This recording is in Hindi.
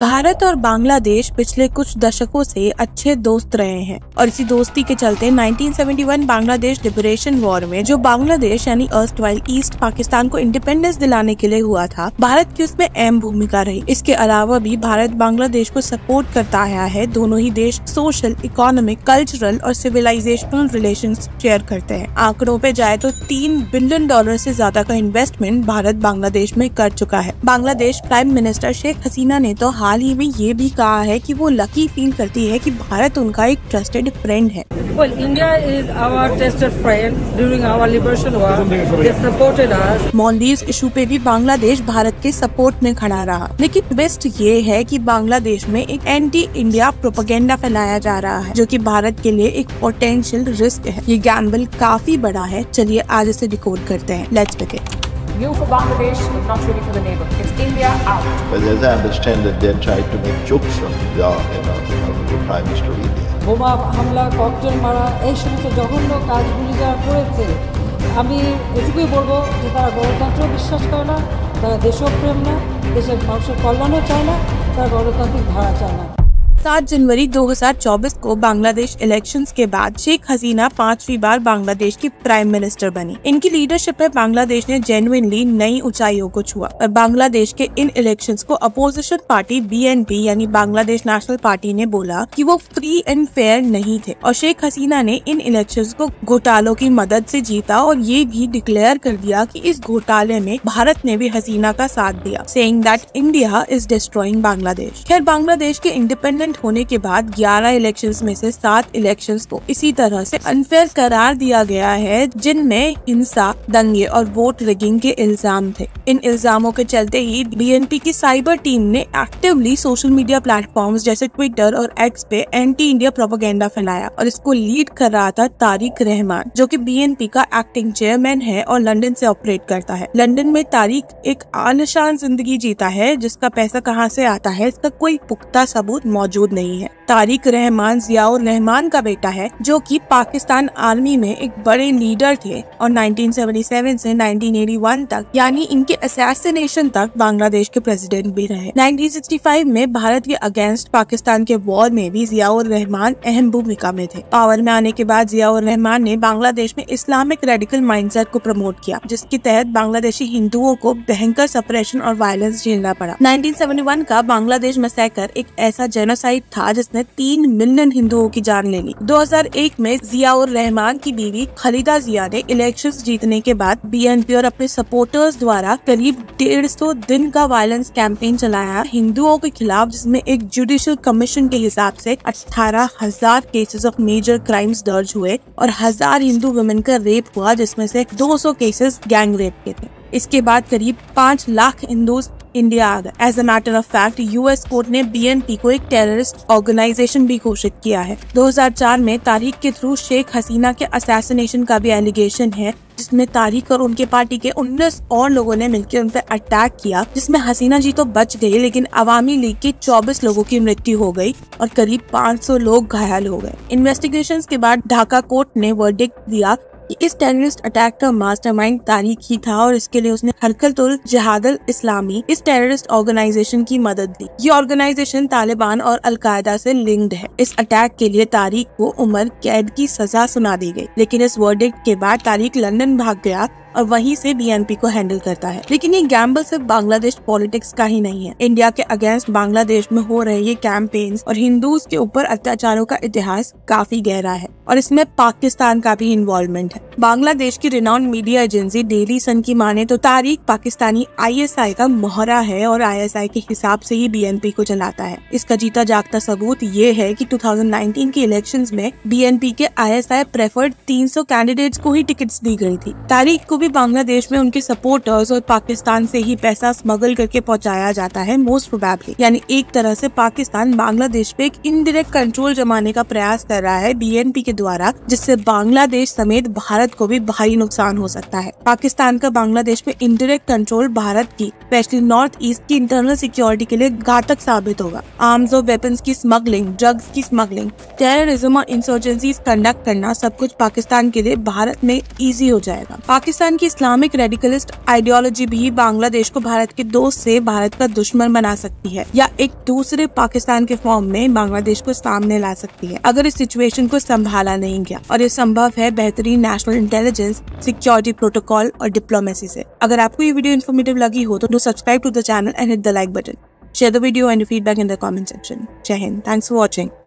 भारत और बांग्लादेश पिछले कुछ दशकों से अच्छे दोस्त रहे हैं और इसी दोस्ती के चलते 1971 बांग्लादेश लिबरेशन वॉर में जो बांग्लादेश यानी अर्स्टवाइल ईस्ट पाकिस्तान को इंडिपेंडेंस दिलाने के लिए हुआ था, भारत की उसमें अहम भूमिका रही। इसके अलावा भी भारत बांग्लादेश को सपोर्ट करता आया है। दोनों ही देश सोशल, इकोनॉमिक, कल्चरल और सिविलाइजेशनल रिलेशंस शेयर करते हैं। आंकड़ों पे जाए तो $3 बिलियन से ज्यादा का इन्वेस्टमेंट भारत बांग्लादेश में कर चुका है। बांग्लादेश प्राइम मिनिस्टर शेख हसीना ने तो हाल ही में ये भी कहा है कि वो लकी फील करती है कि भारत उनका एक ट्रस्टेड फ्रेंड है। Well, India is our trusted friend during our liberation war. They supported us. Maldives issue पे भी बांग्लादेश भारत के सपोर्ट में खड़ा रहा, लेकिन ट्विस्ट ये है कि बांग्लादेश में एक एंटी इंडिया प्रोपेगेंडा फैलाया जा रहा है, जो कि भारत के लिए एक पोटेंशियल रिस्क है। ये गैम्बल काफी बड़ा है। चलिए आज इसे डिकोड करते हैं। Let's begin. You for Bangladesh, but not really for the neighbor. It's India out. But as I understand that they're trying to make jokes from the Prime Minister of India. বোমা হামলা, ককটেল মারা, এই সমস্ত জঘন্য কাজগুলি যারা করেছে, আমি এটুকুই বলবো যে তারা গণতন্ত্র বিশ্বাস করে না, তারা দেশপ্রেম না, দেশের মানুষের কল্যাণও চায় না, তারা গণতান্ত্রিক ধারা চায় না। 7 जनवरी 2024 को बांग्लादेश इलेक्शंस के बाद शेख हसीना 5वीं बार बांग्लादेश की प्राइम मिनिस्टर बनी। इनकी लीडरशिप में बांग्लादेश ने जेन्युइनली नई ऊंचाइयों को छुआ और बांग्लादेश के इन इलेक्शंस को अपोजिशन पार्टी BNP यानी बांग्लादेश नेशनल पार्टी ने बोला कि वो फ्री एंड फेयर नहीं थे और शेख हसीना ने इन इलेक्शंस को घोटालों की मदद से जीता और ये भी डिक्लेयर कर दिया कि इस घोटाले में भारत ने भी हसीना का साथ दिया, saying that India is destroying Bangladesh. खैर, बांग्लादेश के इंडिपेंडेंट होने के बाद 11 इलेक्शंस में से 7 इलेक्शंस को इसी तरह से अनफेयर करार दिया गया है, जिनमें हिंसा, दंगे और वोट रिगिंग के इल्जाम थे। इन इल्जामों के चलते ही BNP की साइबर टीम ने एक्टिवली सोशल मीडिया प्लेटफॉर्म्स जैसे ट्विटर और एक्स पे एंटी इंडिया प्रोपेगेंडा फैलाया और इसको लीड कर रहा था तारिक रहमान, जो कि BNP का एक्टिंग चेयरमैन है और लंदन से ऑपरेट करता है। लंदन में तारिक एक आलिशान जिंदगी जीता है, जिसका पैसा कहाँ से आता है इसका कोई पुख्ता सबूत मौजूद नहीं है। तारिक रहमान जियाउर रहमान का बेटा है, जो कि पाकिस्तान आर्मी में एक बड़े लीडर थे और 1977 से 1981 तक यानी इनके असैसिनेशन तक बांग्लादेश के प्रेसिडेंट भी रहे। 1965 में भारत के अगेंस्ट पाकिस्तान के वॉर में भी जियाउर रहमान अहम भूमिका में थे। पावर में आने के बाद जियाउर रहमान ने बांग्लादेश में इस्लामिक रेडिकल माइंडसेट को प्रमोट किया, जिसके तहत बांग्लादेशी हिंदुओं को भयंकर सप्रेशन और वायलेंस झेलना पड़ा। 1971 का बांग्लादेश मैसेकर एक ऐसा जेनोसाइड था जिसने 3 मिलियन हिंदुओं की जान ले ली। 2001 में जियाउर रहमान की बीवी खलीदा जिया ने इलेक्शंस जीतने के बाद BNP और अपने सपोर्टर्स द्वारा करीब 150 दिन का वायलेंस कैंपेन चलाया हिंदुओं के खिलाफ, जिसमें एक जुडिशियल कमीशन के हिसाब से 18,000 केसेस ऑफ मेजर क्राइम्स दर्ज हुए और 1000 हिंदू वुमेन का रेप हुआ, जिसमें से 200 केसेस गैंग रेप के थे। इसके बाद करीब 5 लाख हिंदू इंडिया आ गए। As a matter of fact, US court ने BNP को एक टेररिस्ट ऑर्गेनाइजेशन भी घोषित किया है। 2004 में तारिक के थ्रू शेख हसीना के असैसिनेशन का भी एलिगेशन है, जिसमें तारिक और उनके पार्टी के 19 और लोगों ने मिलकर उन पर अटैक किया, जिसमें हसीना जी तो बच गई, लेकिन अवामी लीग के 24 लोगों की मृत्यु हो गई और करीब 500 लोग घायल हो गए। इन्वेस्टिगेशंस के बाद ढाका कोर्ट ने वर्डिक्ट दिया कि इस टेररिस्ट अटैक का मास्टरमाइंड तारिक ही था और इसके लिए उसने हरकत-उल जिहादल इस्लामी इस टेररिस्ट ऑर्गेनाइजेशन की मदद ली। ये ऑर्गेनाइजेशन तालिबान और अलकायदा से लिंक्ड है। इस अटैक के लिए तारिक को उम्र कैद की सजा सुना दी गई, लेकिन इस वर्डिक्ट के बाद तारिक लंदन भाग गया और वहीं से BNP को हैंडल करता है। लेकिन ये गैम्बल सिर्फ बांग्लादेश पॉलिटिक्स का ही नहीं है। इंडिया के अगेंस्ट बांग्लादेश में हो रहे ये कैंपेन्स और हिंदूज के ऊपर अत्याचारों का इतिहास काफी गहरा है और इसमें पाकिस्तान का भी इन्वॉल्वमेंट है। बांग्लादेश की रिनाउंड मीडिया एजेंसी डेली सन की माने तो तारिक पाकिस्तानी ISI का मोहरा है और ISI के हिसाब से ही BNP को चलाता है। इसका जीता जागता सबूत ये है कि 2019 के इलेक्शंस में BNP के ISI प्रेफर्ड 300 कैंडिडेट्स को ही टिकट्स दी गई थी। तारिक को भी बांग्लादेश में उनके सपोर्टर्स और पाकिस्तान से ही पैसा स्मगल करके पहुंचाया जाता है, मोस्ट प्रोबेबली। यानी एक तरह से पाकिस्तान बांग्लादेश पे एक इनडायरेक्ट कंट्रोल जमाने का प्रयास कर रहा है BNP के द्वारा, जिससे बांग्लादेश समेत भारत को भी भारी नुकसान हो सकता है। पाकिस्तान का बांग्लादेश पे इनडायरेक्ट कंट्रोल भारत की स्पेशली नॉर्थ ईस्ट की इंटरनल सिक्योरिटी के लिए घातक साबित होगा। आर्म्स और वेपन्स की स्मगलिंग, ड्रग्स की स्मगलिंग, टेररिज्म और इंसर्जेंसीज कंडक्ट करना सब कुछ पाकिस्तान के लिए भारत में इजी हो जाएगा। पाकिस्तान इनकी इस्लामिक रेडिकलिस्ट आइडियोलॉजी भी बांग्लादेश को भारत के दोस्त से भारत का दुश्मन बना सकती है या एक दूसरे पाकिस्तान के फॉर्म में बांग्लादेश को सामने ला सकती है अगर इस सिचुएशन को संभाला नहीं गया, और ये संभव है बेहतरीन नेशनल इंटेलिजेंस, सिक्योरिटी प्रोटोकॉल और डिप्लोमेसी से। अगर आपको ये वीडियो इन्फॉर्मेटिव लगी हो तो do subscribe to the channel and hit the like button. Share the video and your feedback in the comment section. Jai Hind. Thanks for watching.